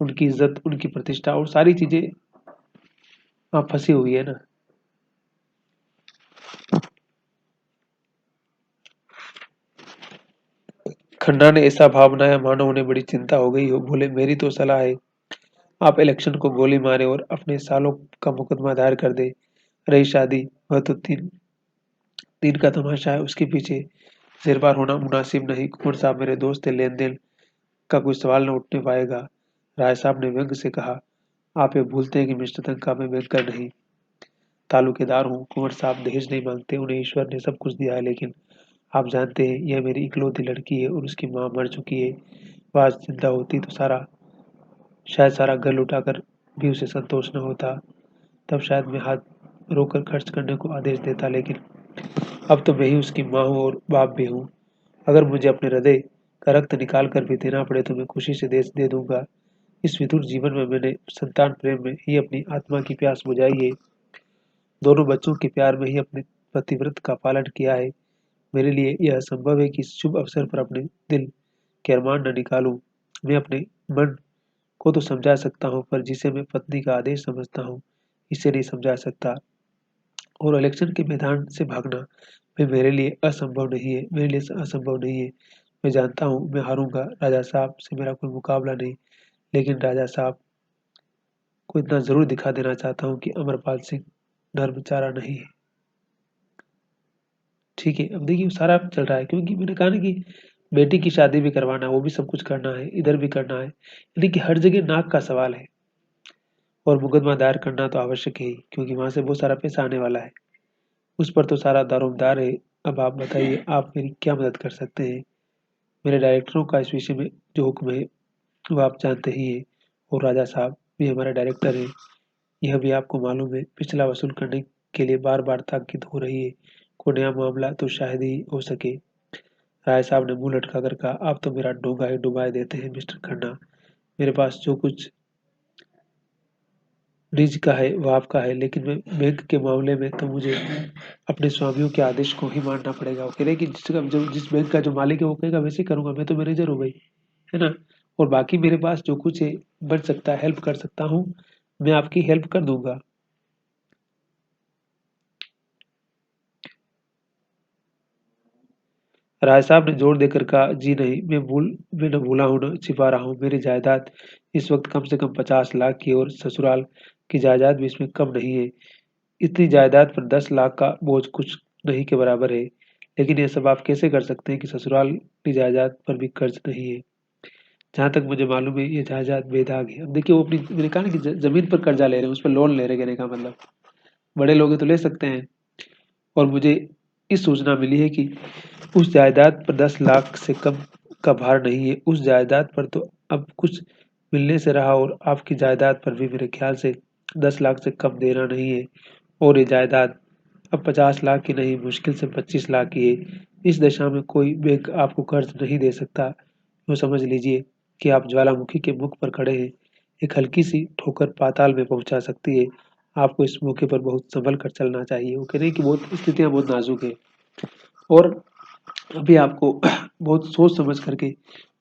उनकी इज्जत, उनकी प्रतिष्ठा और सारी चीजें वहां फंसी हुई है ना। खन्ना ने ऐसा भाव बनाया मानो उन्हें बड़ी चिंता हो गई हो। बोले, मेरी तो सलाह है, आप इलेक्शन को गोली मारे और अपने सालों का मुकदमा दायर कर दे। रही शादी, वह तो 3 दिन का तमाशा है, उसके पीछे सिरबार होना मुनासिब नहीं। कुंवर साहब मेरे दोस्त है, लेन देन का कोई सवाल न उठने पाएगा। राय साहब ने व्यंग से कहा, आप ये भूलते हैं कि मिस्टर तनखा में बैंकर नहीं, तालुकेदार हूँ। कुंवर साहब दहेज नहीं मांगते, उन्हें ईश्वर ने सब कुछ दिया है, लेकिन आप जानते हैं यह मेरी इकलौती लड़की है और उसकी माँ मर चुकी है। वह आज जिंदा होती तो शायद सारा घर लुटाकर भी उसे संतोष न होता। तब शायद मैं हाथ रोककर खर्च करने को आदेश देता, लेकिन अब तो मैं ही उसकी माँ हूँ और बाप भी हूँ। अगर मुझे अपने हृदय का रक्त निकाल कर भी देना पड़े तो मैं खुशी से दे दूंगा। इस विधुर जीवन में मैंने संतान प्रेम में ही अपनी आत्मा की प्यास बुझाई है। दोनों बच्चों के प्यार में ही अपने पतिव्रत का पालन किया है। मेरे लिए यह असंभव है कि इस शुभ अवसर पर अपने दिल के अरमान न निकालूं। मैं अपने मन को तो समझा सकता हूँ, पर जिसे मैं पत्नी का आदेश समझता हूँ, इसे नहीं समझा सकता। और इलेक्शन के मैदान से भागना मैं मेरे लिए असंभव नहीं है, मेरे लिए असंभव नहीं है। मैं जानता हूँ मैं हारूंगा, राजा साहब से मेरा कोई मुकाबला नहीं, लेकिन राजा साहब को इतना जरूर दिखा देना चाहता हूँ कि अमरपाल सिंह नर नहीं है। ठीक है, अब देखिए सारा चल रहा है, क्योंकि मैंने कहा ना कि बेटी की शादी भी करवाना है, वो भी सब कुछ करना है, इधर भी करना है, यानी कि हर जगह नाक का सवाल है। और मुकदमा दायर करना तो आवश्यक है ही, क्योंकि वहां से बहुत सारा पैसा आने वाला है, उस पर तो सारा दारोमदार है। अब आप बताइए, आप मेरी क्या मदद कर सकते हैं? मेरे डायरेक्टरों का इस विषय में जो हुक्म है वो आप जानते ही हैं, और राजा साहब भी हमारे डायरेक्टर हैं। यह भी आपको मालूम है, पिछला वसूल करने के लिए बार बार ताकीद हो रही है। कोई नया मामला तो शायद ही हो सके। राय साहब ने मुंह लटका कर कहा, आप तो मेरा डोंगा ही डुबा देते हैं मिस्टर खन्ना। मेरे पास जो कुछ निज का है वो आपका है, लेकिन मैं बैंक के मामले में तो मुझे अपने स्वामियों के आदेश को ही मानना पड़ेगा। वो कह रहे कि जिस बैंक का जो मालिक है वो कहेगा वैसे ही करूंगा, मैं तो मैनेजर हूँ भाई, है ना। और बाकी मेरे पास जो कुछ है बन सकता है, हेल्प कर सकता हूँ, मैं आपकी हेल्प कर दूंगा। राय साहब ने जोर देकर कहा, जी नहीं, मैं न भूला हूँ न छिपा रहा हूँ। मेरी जायदाद इस वक्त कम से कम 50 लाख की, और ससुराल की जायदाद भी इसमें कम नहीं है। इतनी जायदाद पर 10 लाख का बोझ कुछ नहीं के बराबर है। लेकिन ये सब आप कैसे कर सकते हैं कि ससुराल की जायदाद पर भी कर्ज नहीं है? जहां तक मुझे मालूम है ये जायदाद बेदाग है। अब देखिए वो अपनी, मैंने कहा ना कि जमीन पर कर्जा ले रहे हैं, उस पर लोन ले रहे हैं, कहने का मतलब बड़े लोग हैं तो ले सकते हैं। और मुझे इस सूचना मिली है कि उस जायदाद पर 10 लाख से कम का भार नहीं है। उस जायदाद पर तो अब कुछ मिलने से रहा, और आपकी जायदाद पर भी मेरे ख्याल से 10 लाख से कम देना नहीं है। और ये जायदाद अब 50 लाख की नहीं, मुश्किल से 25 लाख की है। इस दशा में कोई बैंक आपको कर्ज नहीं दे सकता। यूँ समझ लीजिए कि आप ज्वालामुखी के मुख पर खड़े हैं। एक हल्की सी ठोकर पाताल में पहुंचा सकती है। आपको इस मौके पर बहुत संभल कर चलना चाहिए। वो कह रहे हैं कि बहुत स्थितियां बहुत नाजुक है, और अभी आपको बहुत सोच समझ करके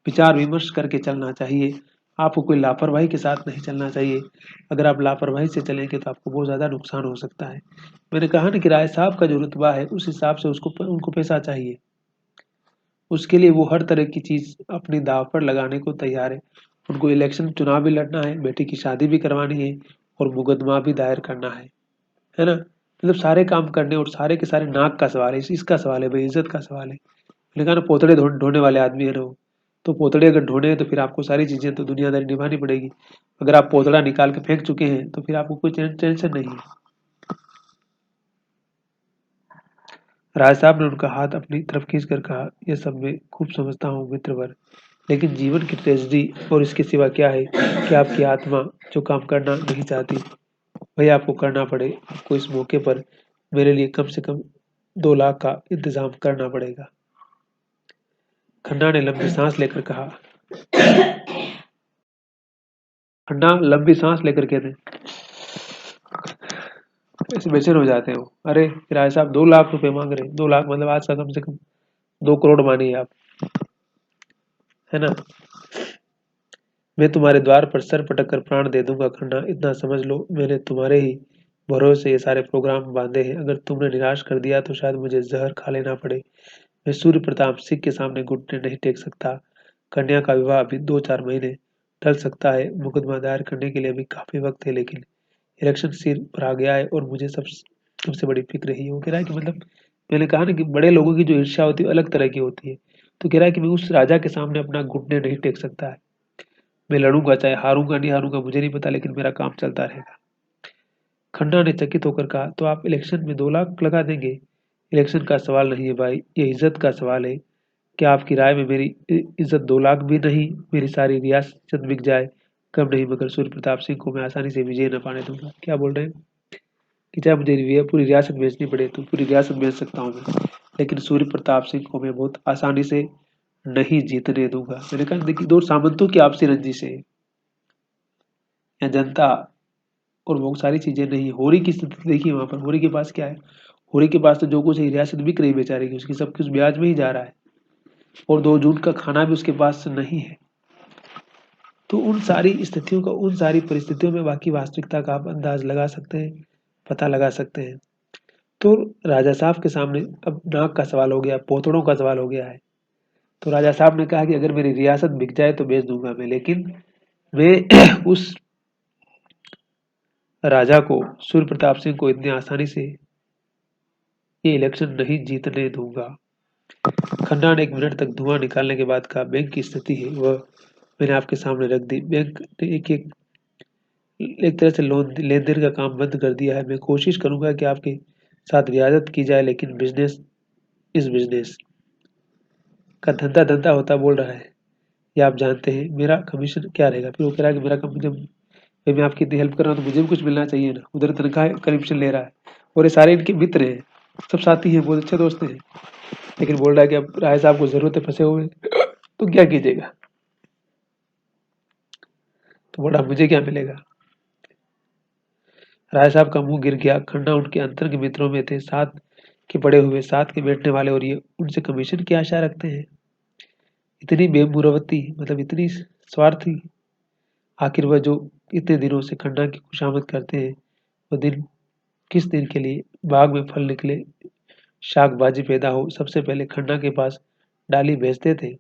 विचार विमर्श करके चलना चाहिए। आपको कोई लापरवाही के साथ नहीं चलना चाहिए। अगर आप लापरवाही से चलेंगे तो आपको बहुत ज़्यादा नुकसान हो सकता है। मैंने कहा ना कि राय साहब का जो रुतबा है उस हिसाब से उसको उनको पैसा चाहिए। उसके लिए वो हर तरह की चीज़ अपनी दांव पर लगाने को तैयार है। उनको इलेक्शन चुनाव भी लड़ना है, बेटी की शादी भी करवानी है, और मुकदमा भी दायर करना है ना। मतलब सारे काम करने, और सारे के सारे नाक का सवाल है, इसका सवाल है भाई, इज्जत का सवाल है। मैंने कहा ना पोतड़े ढोने वाले आदमी है ना वो, तो पोतड़े अगर ढोने हैं तो फिर आपको सारी चीजें तो दुनियादारी निभानी पड़ेगी। अगर आप पोतड़ा निकाल के फेंक चुके हैं तो फिर आपको कोई टेंशन नहीं है। राय साहब ने उनका हाथ अपनी तरफ खींच कर कहा, यह सब मैं खूब समझता हूँ मित्रवर, लेकिन जीवन की ट्रेजेडी और इसके सिवा क्या है कि आपकी आत्मा जो काम करना नहीं चाहती वही आपको करना पड़े। आपको इस मौके पर मेरे लिए कम से कम 2 लाख का इंतजाम करना पड़ेगा। खन्ना ने लंबी सांस लेकर कहा, खन्ना लंबी सांस लेकर कहते, ऐसे बेचैन हो जाते हो। अरे किराए साहब 2 लाख रुपए मांग रहे हैं, 2 लाख मतलब आज का कम से कम 2 करोड़ मानिए आप, है ना। मैं तुम्हारे द्वार पर सर पटक कर प्राण दे दूंगा खन्ना, इतना समझ लो मैंने तुम्हारे ही भरोसे ये सारे प्रोग्राम बांधे हैं। अगर तुमने निराश कर दिया तो शायद मुझे जहर खा लेना पड़े। मैं सूर्य प्रताप सिंह के सामने घुटने नहीं टेक सकता। कन्या का विवाह अभी 2-4 महीने टल सकता है। मुकदमा दायर करने के लिए अभी काफी वक्त है, लेकिन इलेक्शन सिर पर आ गया है, और मुझे सबसे बड़ी फिक्र यही है। वो कह रहा है कि मतलब मैंने कहा ना कि बड़े लोगों की जो ईर्ष्या होती है अलग तरह की होती है। तो कह रहा है कि मैं उस राजा के सामने अपना घुटने नहीं टेक सकता है। मैं लड़ूंगा, चाहे हारूंगा नहीं हारूंगा मुझे नहीं पता, लेकिन मेरा काम चलता रहेगा। खन्ना ने चकित होकर कहा, तो आप इलेक्शन में 2 लाख लगा देंगे? इलेक्शन का सवाल नहीं है भाई, ये इज्जत का सवाल है। क्या आपकी राय में मेरी इज्जत 2 लाख भी नहीं, मेरी सारी रियासत बिक जाए कम नहीं, मगर सूर्य प्रताप सिंह को मैं आसानी से विजय न पाने दूंगा। क्या बोल रहे हैं? कि चाहे मुझे पूरी रियासत बेचनी पड़े तो पूरी रियासत बेच सकता हूँ मैं, लेकिन सूर्य प्रताप सिंह को मैं बहुत आसानी से नहीं जीतने दूंगा। मैंने कहा देखिए, दो सामंतों की आपसी रंजिश है या जनता और वो सारी चीजें नहीं। होरी की स्थिति देखिए, वहां पर होरी के पास क्या है, होरी के पास तो जो कुछ है रियासत बिक रही बेचारे की, उसकी सब कुछ ब्याज में ही जा रहा है और 2 जून का खाना भी उसके पास नहीं है। तो उन सारी स्थितियों का, उन सारी परिस्थितियों में बाकी वास्तविकता का आप अंदाज लगा सकते हैं, पता लगा सकते हैं। तो राजा साहब के सामने अब नाक का सवाल हो गया, पोतड़ों का सवाल हो गया है। तो राजा साहब ने कहा कि अगर मेरी रियासत बिक जाए तो बेच दूंगा मैं, लेकिन मैं उस राजा को, सूर्य प्रताप सिंह को, इतनी आसानी से ये इलेक्शन नहीं जीतने दूंगा। खन्ना ने 1 मिनट तक धुआं निकालने के बाद कहा, बैंक की स्थिति है वह मैंने आपके सामने रख दी। बैंक ने एक तरह से लोन लेन देन का काम बंद कर दिया है। मैं कोशिश करूंगा कि आपके साथ रियासत की जाए, लेकिन बिजनेस इस बिजनेस का धंधा धंधा होता बोल रहा है, ये आप जानते हैं। मेरा कमीशन क्या रहेगा? फिर वो कह रहा है कि मेरा कमीशन, भाई मैं आपकी इतनी हेल्प कर रहा हूँ तो मुझे भी कुछ मिलना चाहिए ना। उधर तनख्वाह कमीशन ले रहा है और ये सारे इनके मित्र हैं, सब साथी हैं, बहुत अच्छे दोस्त हैं, लेकिन बोल रहा है कि अब राय साहब को जरूरत है, फंसे हुए तो क्या कीजिएगा? तो बोला मुझे क्या मिलेगा? राय साहब का मुंह गिर गया। खन्ना उनके अंतर के मित्रों में थे, साथ के पड़े हुए, साथ के बैठने वाले, और ये उनसे कमीशन की आशा रखते हैं। इतनी बेमुरवती, मतलब इतनी स्वार्थी। आखिर वह जो इतने दिनों से खन्ना की खुशामद करते हैं, वो दिन किस दिन के लिए? बाग में फल निकले, शाक भाजी पैदा हो, सबसे पहले खन्ना के पास डाली भेजते थे।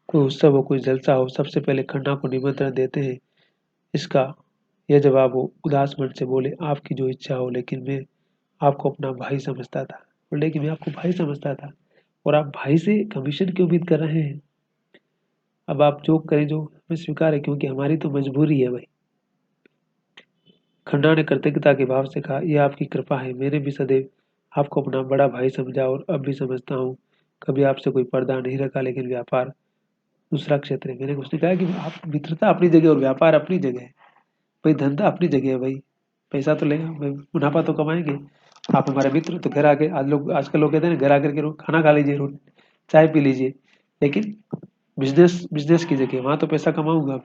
कोई उत्सव हो, कोई जलसा हो, सबसे पहले खन्ना को निमंत्रण देते हैं। इसका यह जवाब वो उदास मन से बोले, आपकी जो इच्छा हो, लेकिन मैं आपको अपना भाई समझता था। बोले कि मैं आपको भाई समझता था और आप भाई से कमीशन की उम्मीद कर रहे हैं। अब आप जो करें, जो हमें स्वीकार है, क्योंकि हमारी तो मजबूरी है भाई। खन्ना ने कृतज्ञता के भाव से कहा, यह आपकी कृपा है। मैंने भी सदैव आपको अपना बड़ा भाई समझा और अब भी समझता हूँ। कभी आपसे कोई पर्दा नहीं रखा, लेकिन व्यापार दूसरा क्षेत्र है। मैंने उसने कहा कि आप, मित्रता अपनी जगह और व्यापार अपनी जगह है भाई, धंधा अपनी जगह है भाई। पैसा तो लेगा भाई, मुनाफा तो कमाएंगे। आप हमारे मित्र, तो घर आके, आजकल लोग कहते हैं ना, घर आकर के खाना खा लीजिए, चाय पी लीजिए, लेकिन बिजनेस बिजनेस की जगह, वहां तो पैसा कमाऊंगा।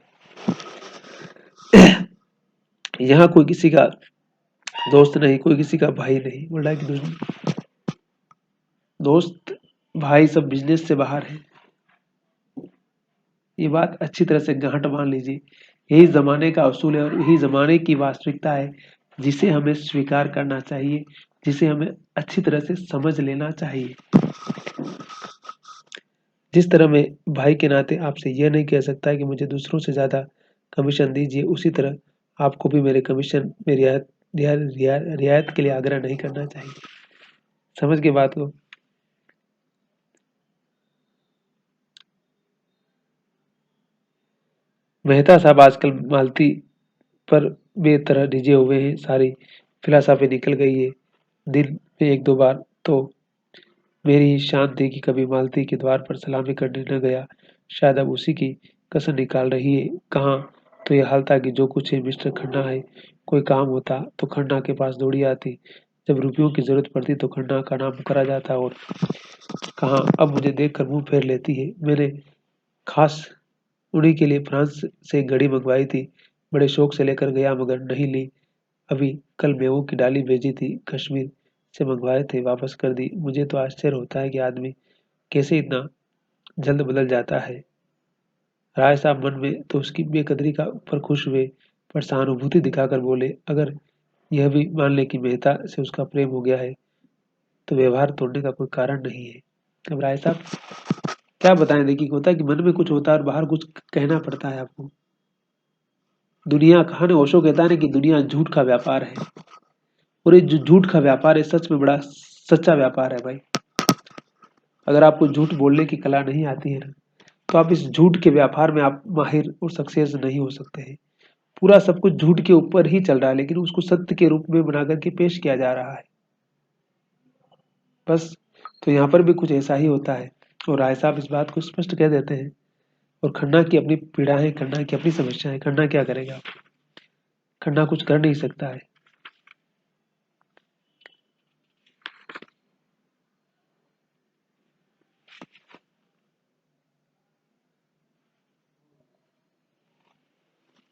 यहाँ कोई किसी का दोस्त नहीं, कोई किसी का भाई नहीं। बोल रहा है कि दोस्त भाई सब बिजनेस से बाहर है। ये बात अच्छी तरह से गांठ बांध लीजिए। यही जमाने का असूल है और यही जमाने की वास्तविकता है, जिसे हमें स्वीकार करना चाहिए, जिसे हमें अच्छी तरह से समझ लेना चाहिए। जिस तरह मैं भाई के नाते आपसे यह नहीं कह सकता कि मुझे दूसरों से ज्यादा कमीशन दीजिए, उसी तरह आपको भी मेरे कमीशन में रियायत के लिए आग्रह नहीं करना चाहिए। समझ के बात को? मेहता साहब आजकल मालती पर बेतरह रिझे हुए हैं। सारी फिलासफी निकल गई है। दिन में 1-2 बार तो मेरी शान थी कि कभी मालती के द्वार पर सलामी करने न गया। शायद अब उसी की कसर निकाल रही है। कहाँ तो यह हाल था कि जो कुछ है मिस्टर खन्ना है। कोई काम होता तो खन्ना के पास दौड़ी आती, जब रुपयों की जरूरत पड़ती तो खन्ना का नाम पुकारा जाता, और कहाँ अब मुझे देखकर मुंह फेर लेती है। मैंने खास उन्हीं के लिए फ्रांस से एक घड़ी मंगवाई थी, बड़े शौक से लेकर गया मगर नहीं ली। अभी कल मेवों की डाली भेजी थी, कश्मीर से मंगवाए थे, वापस कर दी। मुझे तो आश्चर्य होता है कि आदमी कैसे इतना जल्द बदल जाता है। राय साहब मन में तो उसकी बेकदरी का पर खुश हुए, पर सहानुभूति दिखाकर बोले, अगर यह भी मान ले कि मेहता से उसका प्रेम हो गया है, तो व्यवहार तोड़ने का कोई कारण नहीं है। अब राय साहब क्या बताएं? देखिए, होता है कि मन में कुछ होता है और बाहर कुछ कहना पड़ता है आपको। दुनिया, कहा ने ओशो कहता है ना कि दुनिया झूठ का व्यापार है, और ये जो झूठ का व्यापार है, सच में बड़ा सच्चा व्यापार है भाई। अगर आपको झूठ बोलने की कला नहीं आती है ना, तो आप इस झूठ के व्यापार में आप माहिर और सक्सेस नहीं हो सकते हैं। पूरा सब कुछ झूठ के ऊपर ही चल रहा है, लेकिन उसको सत्य के रूप में बना करके पेश किया जा रहा है बस। तो यहाँ पर भी कुछ ऐसा ही होता है, और राय साहब इस बात को स्पष्ट कह देते हैं। और खन्ना की अपनी पीड़ाएं, खन्ना की अपनी समस्याएं, खन्ना क्या करेगा? खन्ना कुछ कर नहीं सकता है।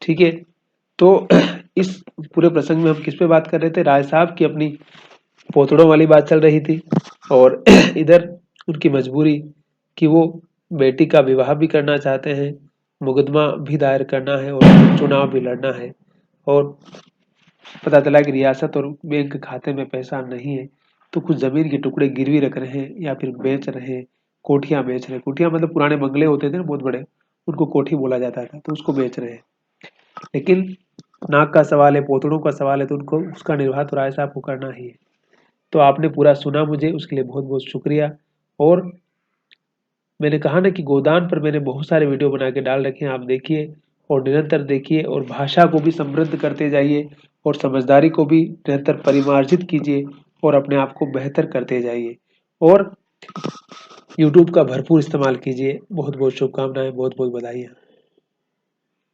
ठीक है। तो इस पूरे प्रसंग में हम किस पे बात कर रहे थे? राय साहब की अपनी पोतड़ों वाली बात चल रही थी और इधर उनकी मजबूरी कि वो बेटी का विवाह भी करना चाहते हैं, मुकदमा भी दायर करना है और चुनाव भी लड़ना है। और पता चला कि रियासत और बैंक खाते में पैसा नहीं है, तो कुछ जमीन के टुकड़े गिरवी रख रहे हैं या फिर बेच रहे हैं, कोठियां बेच रहे हैं। कोठियां मतलब पुराने बंगले होते थे ना बहुत बड़े, उनको कोठी बोला जाता था, तो उसको बेच रहे हैं। लेकिन नाक का सवाल है, पोतड़ों का सवाल है, तो उनको उसका निर्वाह तो राय साहब को करना ही है। तो आपने पूरा सुना मुझे, उसके लिए बहुत बहुत शुक्रिया। और मैंने कहा ना कि गोदान पर मैंने बहुत सारे वीडियो बना के डाल रखे हैं, आप देखिए और निरंतर देखिए और भाषा को भी समृद्ध करते जाइए और समझदारी को भी निरंतर परिमार्जित कीजिए और अपने आप को बेहतर करते जाइए और यूट्यूब का भरपूर इस्तेमाल कीजिए। बहुत बहुत शुभकामनाएं, बहुत बहुत बधाई।